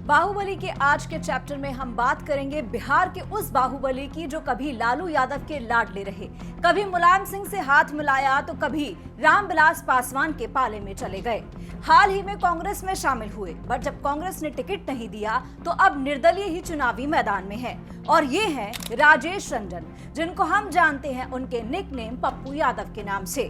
बाहुबली के आज के चैप्टर में हम बात करेंगे बिहार के उस बाहुबली की जो कभी लालू यादव के लाडले रहे, कभी मुलायम सिंह से हाथ मिलाया तो कभी रामविलास पासवान के पाले में चले गए। हाल ही में कांग्रेस में शामिल हुए, बट जब कांग्रेस ने टिकट नहीं दिया तो अब निर्दलीय ही चुनावी मैदान में है। और ये हैं राजेश रंजन, जिनको हम जानते हैं उनके निकनेम पप्पू यादव के नाम से।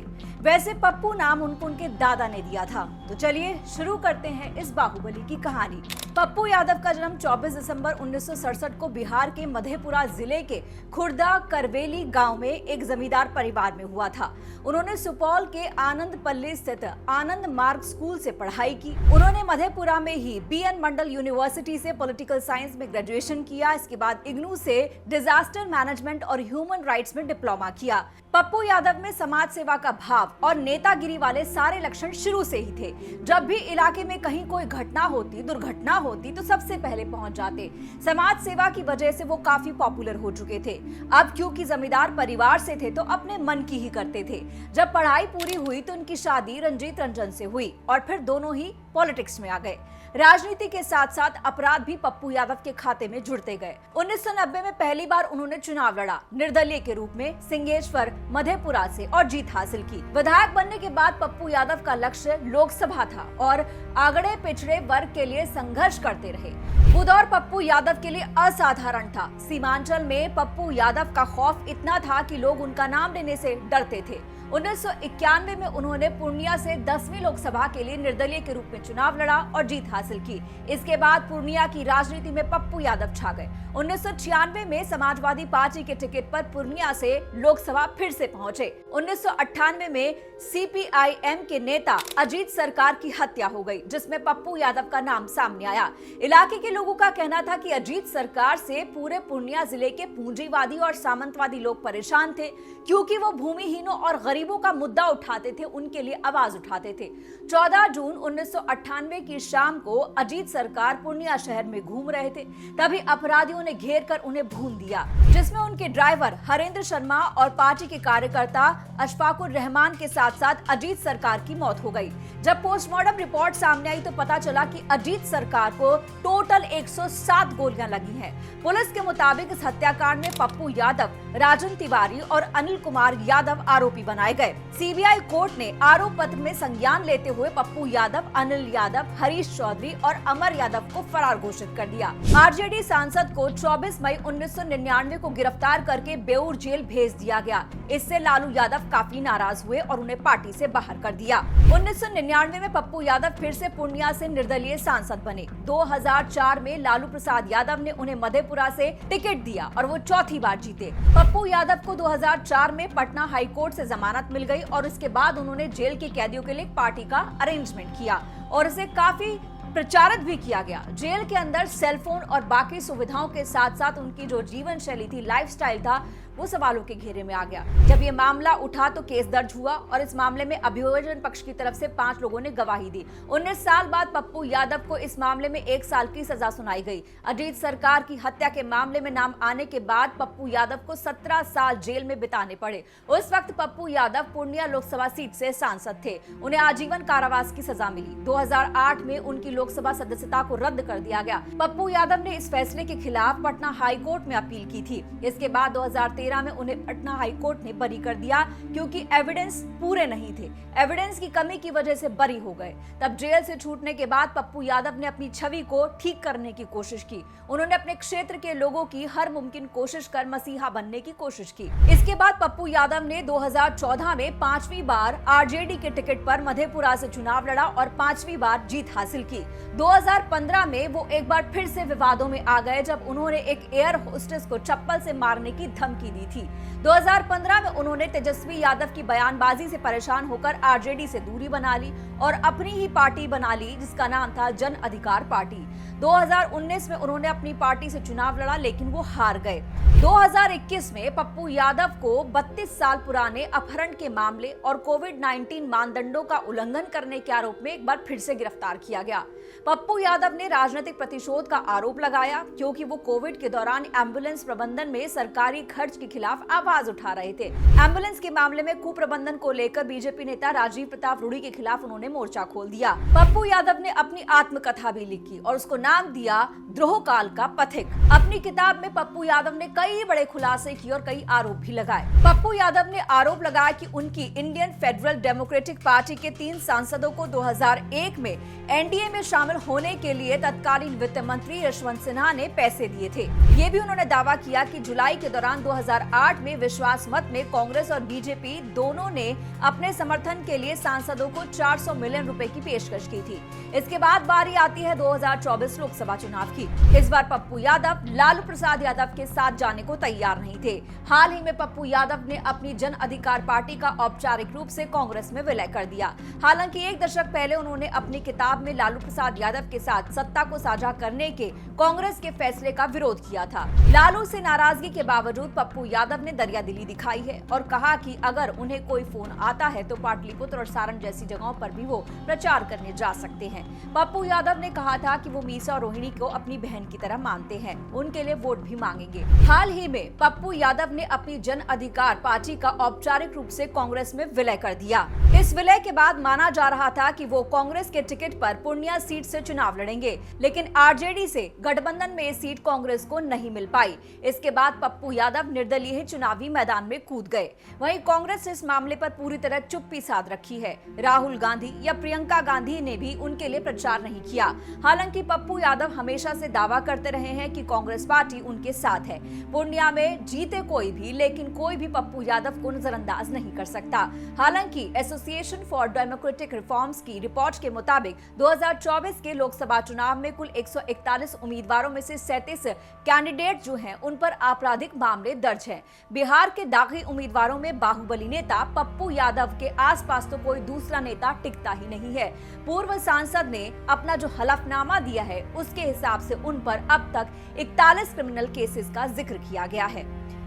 वैसे पप्पू नाम उनको उनके दादा ने दिया था। तो चलिए शुरू करते हैं इस बाहुबली की कहानी। पप्पू यादव का जन्म 24 दिसंबर 1967 को बिहार के मधेपुरा जिले के खुर्दा करवेली गांव में एक जमींदार परिवार में हुआ था। उन्होंने सुपौल के आनंद पल्ली स्थित आनंद मार्ग स्कूल से पढ़ाई की। उन्होंने मधेपुरा में ही BN मंडल यूनिवर्सिटी से पॉलिटिकल साइंस में ग्रेजुएशन किया। इसके बाद इग्नू से डिजास्टर मैनेजमेंट और ह्यूमन राइट्स में डिप्लोमा किया। पप्पू यादव में समाज सेवा का भाव और नेतागिरी वाले सारे लक्षण शुरू से ही थे। जब भी इलाके में कहीं कोई घटना होती, दुर्घटना होती तो सबसे पहले पहुंच जाते। समाज सेवा की वजह से वो काफी पॉपुलर हो चुके थे। अब क्योंकि जमींदार परिवार से थे तो अपने मन की ही करते थे। जब पढ़ाई पूरी हुई तो उनकी शादी रंजीत रंजन से हुई और फिर दोनों ही पॉलिटिक्स में आ गए। राजनीति के साथ साथ अपराध भी पप्पू यादव के खाते में जुड़ते गए। 1990 में पहली बार उन्होंने चुनाव लड़ा, निर्दलीय के रूप में सिंहेश्वर मधेपुरा से, और जीत हासिल की। विधायक बनने के बाद पप्पू यादव का लक्ष्य लोकसभा था और आगड़े पिछड़े वर्ग के लिए संघर्ष करते रहे। वो दौर पप्पू यादव के लिए असाधारण था। सीमांचल में पप्पू यादव का खौफ इतना था कि लोग उनका नाम लेने से डरते थे। 1991 में उन्होंने पूर्णिया से 10वीं लोकसभा के लिए निर्दलीय के रूप में चुनाव लड़ा और जीत हासिल की। इसके बाद पूर्णिया की राजनीति में पप्पू यादव छा गए। 1996 में समाजवादी पार्टी के टिकट पर पूर्णिया से लोकसभा फिर से पहुंचे। 1998 में CPIM के नेता अजीत सरकार की हत्या हो गई, जिसमें पप्पू यादव का नाम सामने आया। इलाके के लोगों का कहना था कि अजीत सरकार से पूरे पूर्णिया जिले के पूंजीवादी और सामंतवादी लोग परेशान थे, क्योंकि वो भूमिहीनों और गरीबों का मुद्दा उठाते थे, उनके लिए आवाज उठाते थे। 14 जून 1998 की शाम को अजीत सरकार पूर्णिया शहर में घूम रहे थे, तभी अपराधियों ने घेर कर उन्हें भून दिया, जिसमें उनके ड्राइवर हरेंद्र शर्मा और पार्टी के कार्यकर्ता अशफाकुर रहमान के साथ साथ अजीत सरकार की मौत हो गई। जब पोस्टमार्टम रिपोर्ट सामने आई तो पता चला कि अजीत सरकार को टोटल 107 गोलियां लगी हैं। पुलिस के मुताबिक इस हत्याकांड में पप्पू यादव, राजन तिवारी और अनिल कुमार यादव आरोपी बनाए गए। CBI कोर्ट ने आरोप पत्र में संज्ञान लेते हुए पप्पू यादव, अनिल यादव, हरीश चौधरी और अमर यादव को फरार घोषित कर दिया। RJD सांसद को 24 मई 1999 को गिरफ्तार करके बेऊर जेल भेज दिया गया। इससे लालू यादव काफी नाराज हुए और उन्हें पार्टी से बाहर कर दिया। 1999 में पप्पू यादव फिर से पूर्णिया से निर्दलीय सांसद बने। 2004 में लालू प्रसाद यादव ने उन्हें मधेपुरा से टिकट दिया और वो चौथी बार जीते। पप्पू यादव को 2004 में पटना हाई कोर्ट से जमानत मिल गई और इसके बाद उन्होंने जेल के कैदियों के लिए पार्टी का अरेंजमेंट किया और इसे काफी प्रचारित भी किया गया। जेल के अंदर सेलफोन और बाकी सुविधाओं के साथ साथ उनकी जो जीवन शैली थी, लाइफस्टाइल था, वो सवालों के घेरे में आ गया। जब ये मामला उठा तो केस दर्ज हुआ और इस मामले में अभियोजन पक्ष की तरफ से 5 लोगों ने गवाही दी। 19 साल बाद पप्पू यादव को इस मामले में 1 साल की सजा सुनाई गई। अजीत सरकार की हत्या के मामले में नाम आने के बाद पप्पू यादव को 17 साल जेल में बिताने पड़े। उस वक्त पप्पू यादव पूर्णिया लोकसभा सीट से सांसद थे। उन्हें आजीवन कारावास की सजा मिली। 2008 में उनकी लोकसभा सदस्यता को रद्द कर दिया गया। पप्पू यादव ने इस फैसले के खिलाफ पटना हाई कोर्ट में अपील की थी। इसके बाद 2013 में उन्हें पटना हाई कोर्ट ने बरी कर दिया, क्योंकि एविडेंस पूरे नहीं थे। एविडेंस की कमी की वजह से बरी हो गए। तब जेल से छूटने के बाद पप्पू यादव ने अपनी छवि को ठीक करने की कोशिश की। उन्होंने अपने क्षेत्र के लोगों की हर मुमकिन कोशिश कर मसीहा बनने की कोशिश की। इसके बाद पप्पू यादव ने 2014 में 5वीं बार RJD के टिकट पर मधेपुरा से चुनाव लड़ा और 5वीं बार जीत हासिल की। 2015 में वो एक बार फिर से विवादों में आ गए, जब उन्होंने एक एयर होस्टेस को चप्पल से मारने की धमकी दी थी। 2015 में उन्होंने तेजस्वी यादव की बयानबाजी से परेशान होकर RJD से दूरी बना ली और अपनी ही पार्टी बना ली, जिसका नाम था जन अधिकार पार्टी। 2019 में उन्होंने अपनी पार्टी से चुनाव लड़ा, लेकिन वो हार गए। 2021 में पप्पू यादव को 32 साल पुराने अपहरण के मामले और कोविड-19 मानदंडों का उल्लंघन करने के आरोप में एक बार फिर से गिरफ्तार किया गया। पप्पू यादव ने राजनीतिक प्रतिशोध का आरोप लगाया, क्योंकि वो कोविड के दौरान एम्बुलेंस प्रबंधन में सरकारी खर्च के खिलाफ आवाज उठा रहे थे। एम्बुलेंस के मामले में कुप्रबंधन को लेकर बीजेपी नेता राजीव प्रताप रूडी के खिलाफ उन्होंने मोर्चा खोल दिया। पप्पू यादव ने अपनी आत्मकथा भी लिखी और उसको नाम दिया द्रोह काल का पथिक। अपनी किताब में पप्पू यादव ने कई बड़े खुलासे किए और कई आरोप भी लगाए। पप्पू यादव ने आरोप लगाया कि उनकी इंडियन फेडरल डेमोक्रेटिक पार्टी के 3 सांसदों को 2001 में एनडीए में शामिल होने के लिए तत्कालीन वित्त मंत्री यशवंत सिन्हा ने पैसे दिए थे। ये भी उन्होंने दावा किया कि जुलाई के दौरान 2008 में विश्वास मत में कांग्रेस और बीजेपी दोनों ने अपने समर्थन के लिए सांसदों को 400 मिलियन रुपए की पेशकश की थी। इसके बाद बारी आती है 2024 लोकसभा चुनाव की। इस बार पप्पू यादव लालू प्रसाद यादव के साथ जाने को तैयार नहीं थे। हाल ही में पप्पू यादव ने अपनी जन अधिकार पार्टी का औपचारिक रूप से कांग्रेस में विलय कर दिया। हालांकि 1 दशक पहले उन्होंने अपनी किताब में लालू प्रसाद यादव के साथ सत्ता को साझा करने के कांग्रेस के फैसले का विरोध किया था। लालू से नाराजगी के बावजूद पप्पू यादव ने दरियादिली दिखाई है और कहा कि अगर उन्हें कोई फोन आता है तो पाटलिपुत्र और सारण जैसी जगहों पर भी वो प्रचार करने जा सकते हैं। पप्पू यादव ने कहा था कि वो मीसा और रोहिणी को अपनी बहन की तरह मानते हैं, उनके लिए वोट भी मांगेंगे। हाल ही में पप्पू यादव ने अपनी जन अधिकार पार्टी का औपचारिक रूप से कांग्रेस में विलय कर दिया। इस विलय के बाद माना जा रहा था कि वो कांग्रेस के टिकट पर पूर्णिया सीट से चुनाव लड़ेंगे, लेकिन आरजेडी से गठबंधन में ये सीट कांग्रेस को नहीं मिल पाई। इसके बाद पप्पू यादव निर्दलीय ही चुनावी मैदान में कूद गए। वहीं कांग्रेस इस मामले पर पूरी तरह चुप्पी साध रखी है। राहुल गांधी या प्रियंका गांधी ने भी उनके लिए प्रचार नहीं किया। हालांकि पप्पू यादव हमेशा से दावा करते रहे हैं कि कांग्रेस पार्टी उनके साथ है। पूर्णिया में जीते कोई भी, लेकिन कोई भी पप्पू यादव को नजरअंदाज नहीं कर सकता। हालांकि एसोसिएशन फॉर डेमोक्रेटिक रिफॉर्म्स की रिपोर्ट के मुताबिक 2024 के लोकसभा चुनाव में कुल 141 उम्मीदवारों में से 37 कैंडिडेट जो हैं उन पर आपराधिक मामले दर्ज हैं। बिहार के दागी उम्मीदवारों में बाहुबली नेता पप्पू यादव के आसपास तो कोई दूसरा नेता टिकता ही नहीं है। पूर्व सांसद ने अपना जो हलफनामा दिया है उसके हिसाब से उन पर अब तक 41 क्रिमिनल केसेस का जिक्र किया गया है।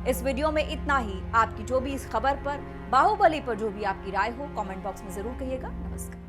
इस वीडियो में इतना ही। आपकी जो भी इस खबर पर, बाहुबली पर जो भी आपकी राय हो, कमेंट बॉक्स में जरूर कहिएगा। नमस्कार।